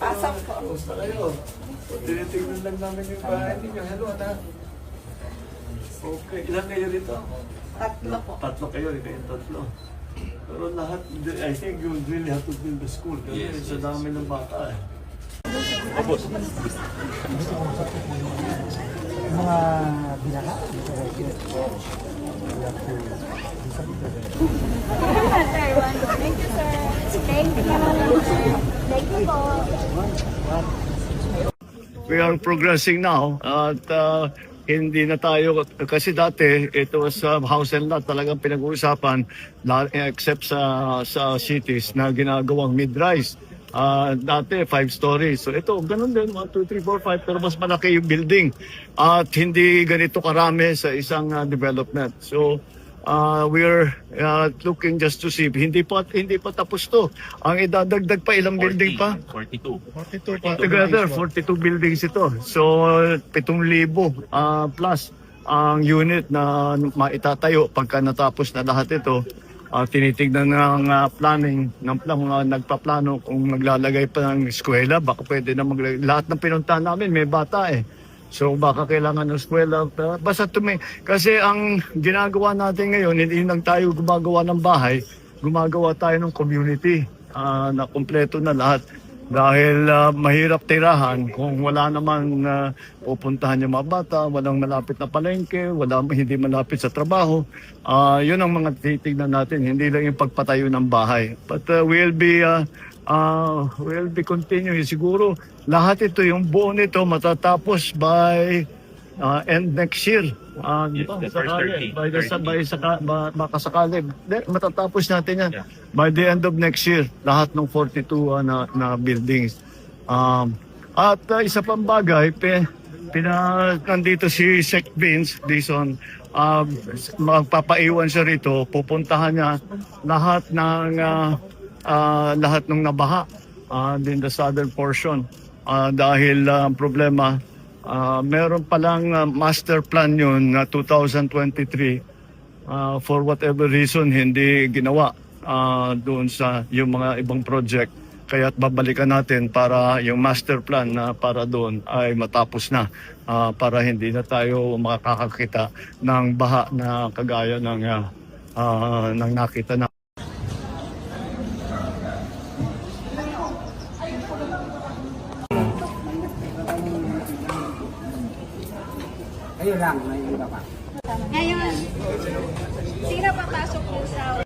Pasok po. Kumusta kayo? Tinitignan lang namin yung bahay ninyo. Hello, anak. Okay. Ilan kayo rito? Tatlo po. Tatlo kayo, kayong tatlo. Pero lahat, I think you really have to build the school kasi sa dami ng bata eh. Mga binaka. Thank you, sir. Thank you. Thank you po. We are progressing now at hindi na tayo, kasi dati ito sa house and lot talagang pinag-uusapan except sa cities na ginagawang mid-rise. Dati 5 stories. So ito, ganun din, 1, 2, 3, 4, 5, pero mas malaki yung building at hindi ganito karami sa isang development. So we're looking just to see. Hindi pa tapos to. Ang idadagdag pa ilang building pa? 42. Together, 42 buildings ito. So 7,000 plus ang unit na maitatayo pagka natapos na lahat ito. Tinitignan ng planning ng mga nagpaplano kung maglalagay pa ng eskwela, baka pwede na lahat ng pinuntahan namin may bata eh. So baka kailangan ng eskwela. Basta kasi ang ginagawa natin ngayon, hindi lang tayo gumagawa ng bahay, gumagawa tayo ng community na kumpleto na lahat. Dahil mahirap tirahan kung wala naman pupuntahan yung mga bata, walang malapit na palengke, hindi malapit sa trabaho. Yun ang mga titignan natin, hindi lang yung pagpatayo ng bahay. But we'll be continuing. Siguro lahat ito, yung buo nito matatapos by end next year. Yes, the first 30. Baka sakali. Matatapos natin yan. Yeah. By the end of next year, lahat ng 42 na buildings. At isa pang bagay, nandito si Sec Vince Dizon, magpapaiwan siya rito, pupuntahan niya lahat ng nabaha in the southern portion. Dahil ang problema, meron palang master plan yun na 2023, for whatever reason hindi ginawa doon sa yung mga ibang project. Kaya't babalikan natin para yung master plan na para doon ay matapos na, para hindi na tayo makakakita ng baha na kagaya ng nakita na. Ayun lang, may iba pa. Ngayon, sino papasok po sa